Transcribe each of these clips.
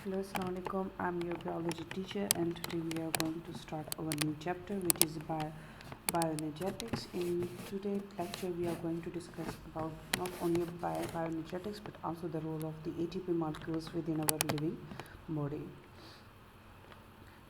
Hello, Assalamualaikum. I'm your biology teacher, and today we are going to start our new chapter, which is bioenergetics. In today's lecture, we are going to discuss about not only bioenergetics but also the role of the ATP molecules within our living body.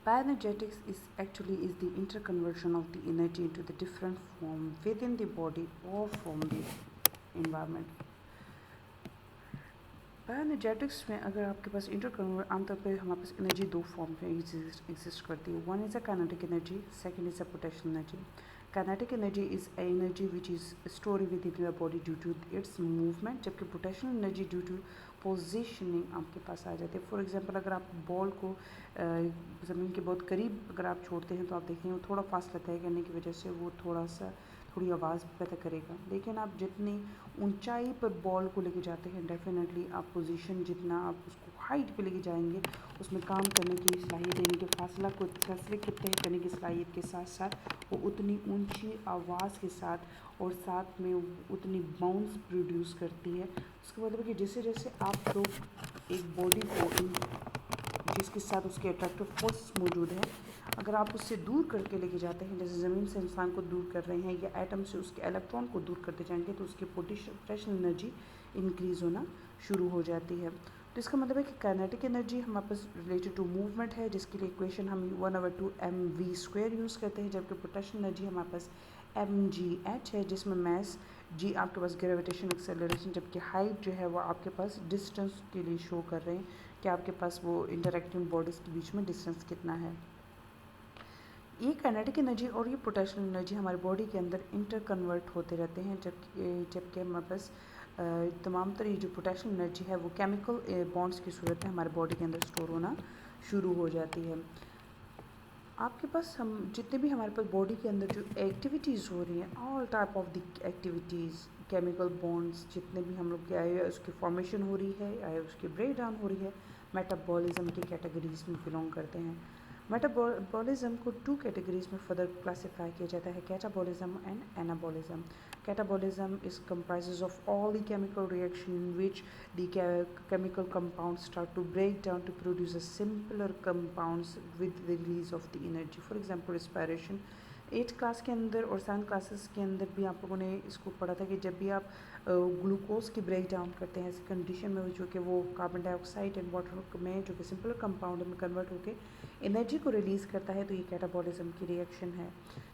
Bioenergetics is the interconversion of the energy into the different form within the body or from the environment. Bioenergetics में अगर आपके पास interconvert आमतौर पे हमारे पास energy दो form में एग्जिस्ट करती है. One is a kinetic energy, second is a potential energy. Kinetic energy is a energy which is store within your body due to its movement, जबकि potential energy due to positioning आपके पास आ जाती है. For example, अगर आप ball को ज़मीन के बहुत करीब अगर आप छोड़ते हैं तो आप देखेंगे वो थोड़ा फासला तय करने की वजह से वो थोड़ी आवाज़ पैदा करेगा. लेकिन आप जितनी ऊंचाई पर बॉल को लेके जाते हैं, डेफिनेटली आप पोजीशन जितना आप उसको हाइट पे लेके जाएंगे, उसमें काम करने की सलाहियत, यानी कि फैसले के तय करने की सलाहियत के साथ साथ वो उतनी ऊंची आवाज़ के साथ और साथ में उतनी बाउंस प्रोड्यूस करती है. उसका मतलब है कि जैसे जैसे आप लोग एक बॉडी को जिसके साथ उसके अट्रैक्टिव फोर्स मौजूद है, अगर आप उससे दूर करके लेके जाते हैं, जैसे ज़मीन से इंसान को दूर कर रहे हैं या एटम से उसके इलेक्ट्रॉन को दूर करते जाएंगे, तो उसकी पोटेंशियल एनर्जी इंक्रीज़ होना शुरू हो जाती है. तो इसका मतलब है कि काइनेटिक एनर्जी हमारे पास रिलेटेड टू मूवमेंट है, जिसके लिए इक्वेशन हम 1/2mv² यूज़ करते हैं, जबकि पोटेंशियल एनर्जी हमारे पास mgh है, जिसमें मैस g आपके पास ग्रेविटेशन एक्सेलरेशन, जबकि हाइट जो है वो आपके पास डिस्टेंस के लिए शो कर रहे हैं कि आपके पास वो इंटरैक्टिंग बॉडीज़ के बीच में डिस्टेंस कितना है. ये काइनेटिक एनर्जी और ये पोटेंशियल एनर्जी हमारी बॉडी के अंदर इंटरकन्वर्ट होते रहते हैं, जबकि हमारे पास तमाम तरह जो पोटेंशियल एनर्जी है वो केमिकल बॉन्ड्स की सूरत में हमारे बॉडी के अंदर स्टोर होना शुरू हो जाती है. आपके पास हम जितने भी हमारे पास बॉडी के अंदर जो एक्टिविटीज़ हो रही हैं, all type of the activities, chemical bonds जितने भी हम लोग के आए उसकी फॉर्मेशन हो रही है या उसकी ब्रेक डाउन हो रही है, मेटाबॉलिज्म की कैटेगरीज में बिलोंग करते हैं. मेटाबॉलिज्म को टू कैटेगरीज में फर्दर क्लासिफाई किया जाता है, catabolism and anabolism. Catabolism is comprises of all the chemical reaction in which the chemical compounds start to break down to produce a simpler compounds with the release of the energy. For example, respiration. 8th class के अंदर और 7th classes के अंदर भी आप लोगों ने इसको पढ़ा था कि जब भी आप ग्लूकोज की ब्रेक डाउन करते हैं ऐसी कंडीशन में जो कि वो कार्बन डाइऑक्साइड एंड वाटर में जो कि सिंपल कंपाउंड में कन्वर्ट होकर एनर्जी को रिलीज़ करता है, तो ये कैटाबॉलिज्म की रिएक्शन है,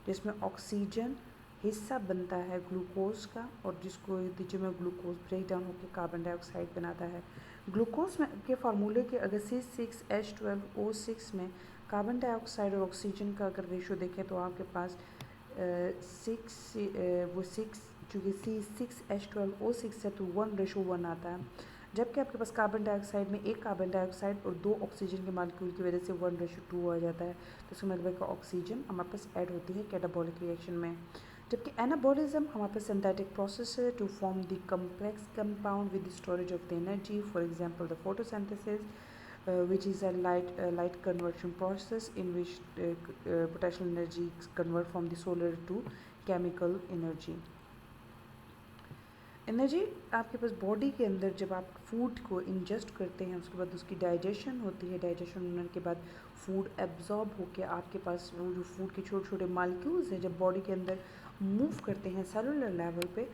जिसमें ऑक्सीजन हिस्सा बनता है ग्लूकोज का और जिसमें ग्लूकोज ब्रेक डाउन होकर कार्बन डाइऑक्साइड बनाता है. ग्लूकोज में के फार्मूले के अगर C6H12O6 में कार्बन डाइऑक्साइड और ऑक्सीजन का अगर रेशो देखें तो आपके पास चूँकि C6H12O6 है तो 1:1 आता है, जबकि आपके पास कार्बन डाइऑक्साइड में एक कार्बन डाइऑक्साइड और 2 ऑक्सीजन के मॉलिक्यूल की वजह से 1:2 आ जाता है. तो इसका मतलब है कि ऑक्सीजन हमारे पास ऐड होती है कैटाबॉलिक रिएक्शन में. जबकि एनाबॉलिज्म हमारे पास सिंथेटिक प्रोसेस है to form the complex compound with the storage of the energy. For example the photosynthesis which is a light conversion process in which potential energy convert from the solar to chemical energy. Energy आपके पास body के अंदर जब आप food को ingest करते हैं उसके बाद उसकी डाइजेशन होती है, डाइजेशन होने के बाद फूड एब्जॉर्ब होकर आपके पास वो जो फूड के छोटे छोटे मालिक्यूल्स हैं जब बॉडी के अंदर मूव करते हैं सेलुलर लेवल पे,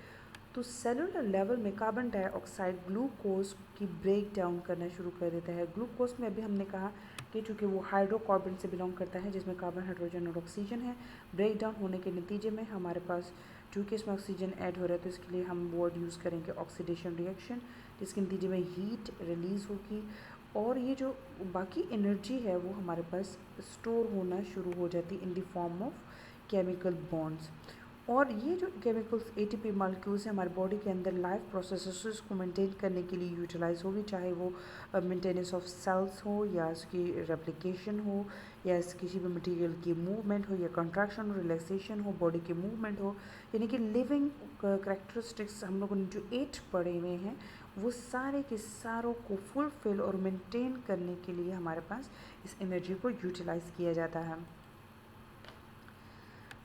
तो सेलुलर लेवल में कार्बन डाइऑक्साइड ग्लूकोज की ब्रेक डाउन करना शुरू कर देता है. ग्लूकोज में अभी हमने कहा कि चूँकि वो हाइड्रोकार्बन से बिलोंग करता है जिसमें कार्बन, हाइड्रोजन और ऑक्सीजन है, ब्रेक डाउन होने के नतीजे में हमारे पास चूँकि इसमें ऑक्सीजन ऐड हो रहा है तो इसके लिए हम वर्ड यूज़ करेंगे ऑक्सीडेशन रिएक्शन, जिसके नतीजे में हीट रिलीज़ होगी और ये जो बाकी एनर्जी है वो हमारे पास स्टोर होना शुरू हो जाती इन the form of chemical bonds. और ये जो केमिकल्स ATP मॉलिक्यूल्स हैं हमारे बॉडी के अंदर लाइफ प्रोसेसेस को मेंटेन करने के लिए यूटिलाइज होगी, चाहे वो मेंटेनेंस ऑफ सेल्स हो या उसकी रेप्लिकेशन हो या किसी भी मटेरियल की मूवमेंट हो या कंट्रैक्शन हो, रिलैक्सेशन हो, बॉडी की मूवमेंट हो, यानी कि लिविंग करैक्टरिस्टिक्स हम लोगों ने जो 8 पढ़े हुए हैं वो सारे के सारों को फुलफिल और मेंटेन करने के लिए हमारे पास इस एनर्जी को यूटिलाइज़ किया जाता है.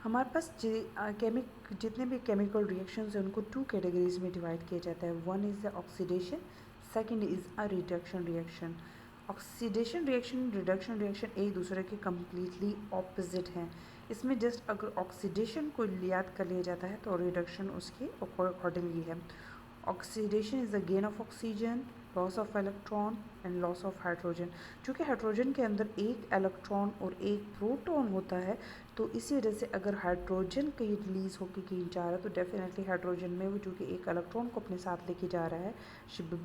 हमारे पास जितने भी केमिकल रिएक्शंस हैं उनको 2 कैटेगरीज में डिवाइड किया जाता है. One is the oxidation, second is a reduction reaction. Oxidation reaction, reduction reaction एक दूसरे के कम्प्लीटली ऑपोजिट हैं। इसमें जस्ट अगर ऑक्सीडेशन को याद कर लिया जाता है तो रिडक्शन उसके अकॉर्डिंगली है। Oxidation is the gain of oxygen, loss of electron and loss of hydrogen. चूँकि हाइड्रोजन के अंदर एक इलेक्ट्रॉन और एक प्रोटॉन होता है, तो इसी वजह से अगर हाइड्रोजन कहीं रिलीज़ होकर कहीं जा रहा है तो डेफिनेटली हाइड्रोजन में वो चूँकि एक इलेक्ट्रॉन को अपने साथ लेके जा रहा है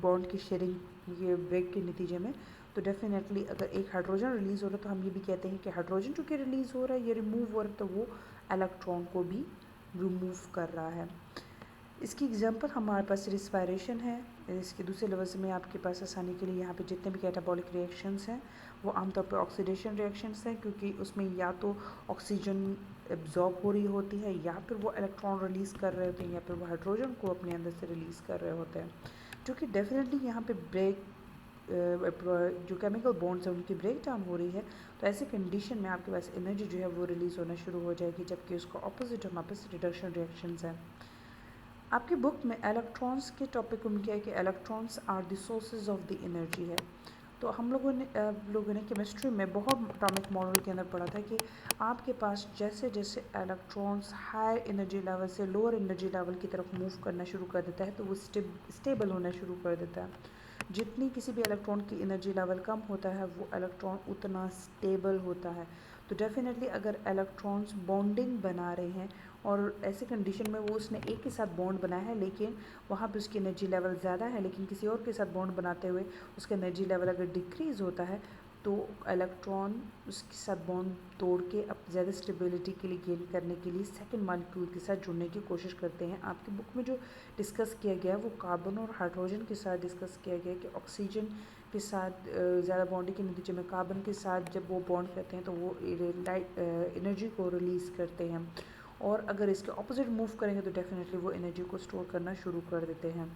बॉन्ड की शेयरिंग ये ब्रेक के नतीजे में, तो डेफिनेटली अगर एक हाइड्रोजन रिलीज़ हो रहा है तो हम ये भी कहते हैं कि हाइड्रोजन चूँकि रिलीज़ हो रहा है, ये रिमूव हो रहा है, तो वो इलेक्ट्रॉन को भी रिमूव कर रहा है। इसकी एग्जांपल हमारे पास रिस्पायरेशन है। इसके दूसरे लेवल से मैं आपके पास आसानी के लिए यहाँ पे जितने भी कैटाबॉलिक रिएक्शंस हैं वो आमतौर पर ऑक्सीडेशन रिएक्शंस हैं, क्योंकि उसमें या तो ऑक्सीजन एब्जॉर्ब हो रही होती है या फिर वो इलेक्ट्रॉन रिलीज़ कर रहे होते हैं या फिर वो हाइड्रोजन को अपने अंदर से रिलीज़ कर रहे होते हैं, जो कि डेफिनेटली यहाँ पे ब्रेक जो केमिकल बॉन्ड्स हैं उनकी ब्रेक डाउन हो रही है। तो ऐसे कंडीशन में आपके पास एनर्जी जो है वो रिलीज़ होना शुरू हो जाएगी, जबकि उसका अपोजिट हमारे पास रिडक्शन रिएक्शंस हैं। आपकी बुक में इलेक्ट्रॉन्स के टॉपिक में क्या है कि electrons are the sources of the energy है। तो हम लोगों ने केमिस्ट्री में बहुत एटॉमिक मॉडल के अंदर पढ़ा था कि आपके पास जैसे जैसे इलेक्ट्रॉन्स हाई एनर्जी लेवल से लोअर एनर्जी लेवल की तरफ मूव करना शुरू कर देता है तो वो स्टेबल होना शुरू कर देता है। जितनी किसी भी इलेक्ट्रॉन की एनर्जी लेवल कम होता है वो इलेक्ट्रॉन उतना स्टेबल होता है। तो डेफिनेटली अगर इलेक्ट्रॉन्स बॉन्डिंग बना रहे हैं और ऐसे कंडीशन में वो उसने एक के साथ बॉन्ड बनाया है लेकिन वहाँ पे उसकी एनर्जी लेवल ज़्यादा है, लेकिन किसी और के साथ बॉन्ड बनाते हुए उसका एनर्जी लेवल अगर डिक्रीज़ होता है तो इलेक्ट्रॉन उसके साथ बॉन्ड तोड़ के अब ज़्यादा स्टेबिलिटी के लिए गेन करने के लिए सेकंड मॉलिक्यूल के साथ जुड़ने की कोशिश करते हैं। आपकी बुक में जो डिस्कस किया गया है वो कार्बन और हाइड्रोजन के साथ डिस्कस किया गया है कि ऑक्सीजन के साथ ज़्यादा बॉन्डिंग के नतीजे में कार्बन के साथ जब वो बॉन्ड करते हैं तो वो एनर्जी को रिलीज़ करते हैं, और अगर इसके ऑपोजिट मूव करेंगे तो डेफिनेटली वो एनर्जी को स्टोर करना शुरू कर देते हैं।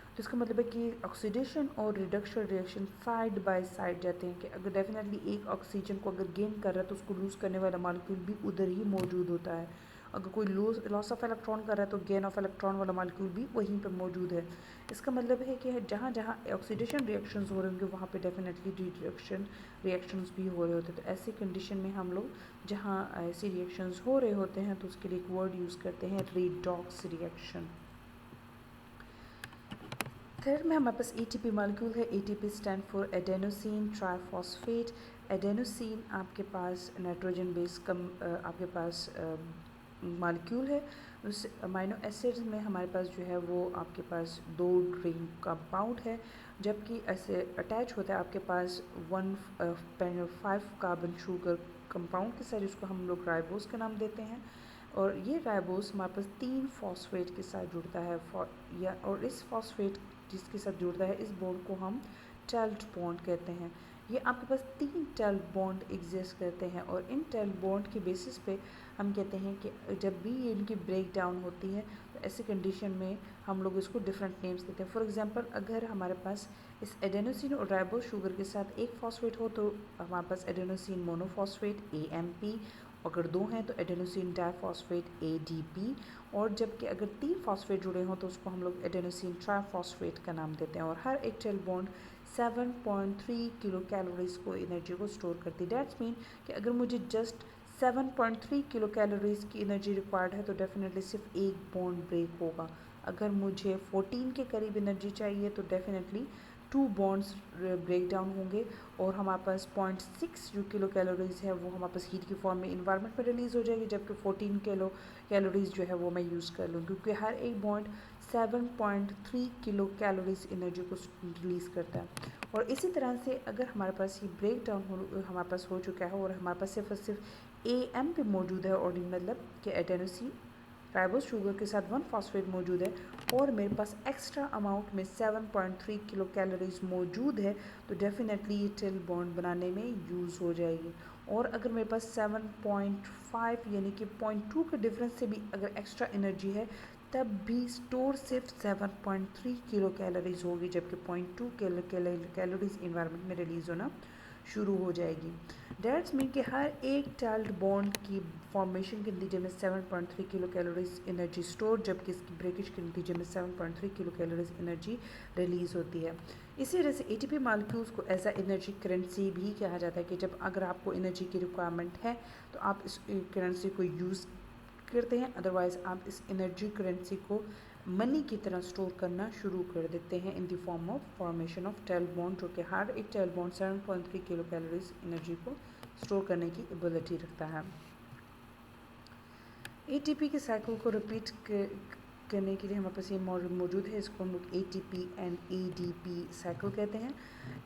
तो इसका मतलब है कि ऑक्सीडेशन और reduction reaction side by side जाते हैं कि अगर डेफिनेटली एक ऑक्सीजन को अगर गेन कर रहा है तो उसको लूज़ करने वाला मॉलिक्यूल भी उधर ही मौजूद होता है। अगर कोई लॉस ऑफ इलेक्ट्रॉन कर रहा है तो गेन ऑफ इलेक्ट्रॉन वाला मॉलिक्यूल भी वहीं पर मौजूद है। इसका मतलब है कि जहाँ जहाँ ऑक्सीडेशन रिएक्शंस हो रहे होंगे वहाँ पे डेफिनेटली रिडक्शन रिएक्शंस भी हो रहे होते हैं। तो ऐसी कंडीशन में हम लोग जहाँ ऐसी रिएक्शंस हो रहे होते हैं तो उसके लिए एक वर्ड यूज़ करते हैं रिडॉक्स रिएक्शन। थर्ड में हमारे पास एटीपी मॉलिक्यूल है। ATP stand for adenosine triphosphate. Adenosine आपके पास नाइट्रोजन बेस आपके पास मॉलिक्यूल है। उस अमाइनो एसिड्स में हमारे पास जो है वो आपके पास 2 रिंग कंपाउंड है, जबकि ऐसे अटैच होता है आपके पास 1.5 कार्बन शुगर कंपाउंड के साथ, जिसको हम लोग राइबोस का नाम देते हैं। और ये राइबोस हमारे पास 3 फॉस्फेट के साथ जुड़ता है और इस फॉस्फेट जिसके साथ जुड़ता है इस बॉन्ड को हम टेल्ट बॉन्ड कहते हैं। ये आपके पास 3 टेल्ट बॉन्ड एग्जिस्ट करते हैं और इन टेल्ट बॉन्ड की बेसिस पे हम कहते हैं कि जब भी ये इनकी ब्रेक डाउन होती है तो ऐसी कंडीशन में हम लोग इसको डिफरेंट नेम्स देते हैं। फॉर एग्जांपल अगर हमारे पास इस एडेनोसिन और राइबोस शुगर के साथ एक फॉस्फेट हो तो हमारे पास एडेनोसिन मोनोफॉस्फेट AMP, अगर 2 हैं तो एडेनोसिन डाइफॉस्फेट ADP, और जबकि अगर 3 फॉस्फेट जुड़े हों तो उसको हम लोग एडेनोसिन ट्राइफॉस्फेट का नाम देते हैं। और हर एक टेल बॉन्ड 7.3 किलो कैलोरीज को एनर्जी को स्टोर करती है। डैट्स मीन कि अगर मुझे जस्ट 7.3 किलो कैलोरीज की एनर्जी रिक्वायर्ड है तो डेफिनेटली सिर्फ एक बॉन्ड ब्रेक होगा। अगर मुझे 14 के करीब एनर्जी चाहिए तो डेफिनेटली 2 बॉन्ड्स ब्रेक डाउन होंगे और हमारे पास 0.6 जो किलो कैलोरीज है वो हमारे पास हीट की फॉर्म में इन्वायरमेंट में रिलीज़ हो जाएगी, जबकि 14 किलो कैलोरीज जो है वो मैं यूज़ कर लूँ, क्योंकि हर एक बॉन्ड 7.3 किलो कैलोरीज एनर्जी को रिलीज़ करता है। और इसी तरह से अगर हमारे पास ये ब्रेक डाउन हमारे पास हो चुका है और हमारे पास सिर्फ और सिर्फ AMP मौजूद है, और मतलब कि एडेनोसिन राइबोस शुगर के साथ 1 फॉस्फेट मौजूद है और मेरे पास एक्स्ट्रा अमाउंट में 7.3 किलो कैलोरीज मौजूद है, तो डेफिनेटली ये टेल बॉन्ड बनाने में यूज़ हो जाएगी। और अगर मेरे पास 7.5 यानी कि 0.2 के डिफरेंस से भी अगर एक्स्ट्रा एनर्जी है तब भी स्टोर सिर्फ 7.3 किलो कैलोरीज होगी, जबकि 0.2 कैलोरीज इन्वायरमेंट में रिलीज़ होना शुरू हो जाएगी। डेट्स मीन कि हर एक टेल्ट बॉन्ड की फॉर्मेशन के नतीजे में 7.3 किलो कैलोरीज एनर्जी स्टोर, जबकि इसकी ब्रेकेज के नतीजे में 7.3 किलो कैलोरीज एनर्जी रिलीज़ होती है। इसी तरह से एटीपी मॉलिक्यूल्स को एज अ एनर्जी करेंसी भी कहा जाता है कि जब अगर आपको एनर्जी की रिक्वायरमेंट है तो आप इस करेंसी को यूज़ करते हैं, अदरवाइज़ आप इस एनर्जी करेंसी को मनी की तरह स्टोर करना शुरू कर देते हैं in the form of formation of tail bond, जो कि हर एक tail bond 7.3 kilo calories energy को स्टोर करने की एबिलिटी रखता है। एटीपी के साइकिल को रिपीट करने के लिए हमारे पास ये मौजूद है, इसको हम लोग एटीपी एंड एडीपी साइकिल कहते हैं।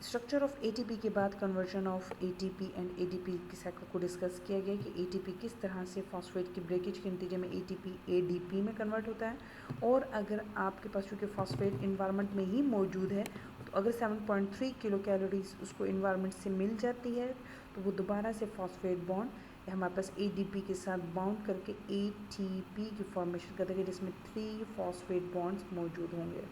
स्ट्रक्चर ऑफ एटीपी के बाद conversion of ATP and ADP के साइकिल को डिस्कस किया गया कि एटीपी किस तरह से फॉस्फेट की ब्रेकेज के नतीजे में एटीपी एडीपी में कन्वर्ट होता है, और अगर आपके पास चूँकि फॉस्फेट इन्वायरमेंट में ही मौजूद है तो अगर 7.3 किलो कैलोरीज उसको इन्वायरमेंट से मिल जाती है तो वो दोबारा से फॉस्फेट बॉन्ड हमारे पास एडीपी के साथ बाउंड करके एटीपी की फॉर्मेशन कर देंगे, जिसमें 3 फॉस्फेट बॉन्ड्स मौजूद होंगे।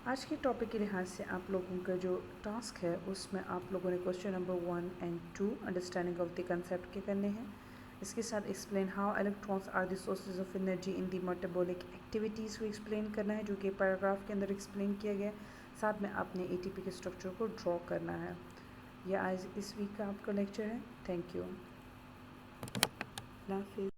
आज के टॉपिक के लिहाज से आप लोगों का जो टास्क है उसमें आप लोगों ने question number 1 and 2 understanding of the concept के करने हैं। इसके साथ explain how electrons are the sources of energy in the metabolic activities को एक्सप्लेन करना है, जो कि पैराग्राफ के अंदर एक्सप्लेन किया गया। साथ में आपने एटीपी के स्ट्रक्चर को ड्रॉ करना है। यह आज इस वीक का आपका लेक्चर है। Thank you. अल्लाह हाफिज़।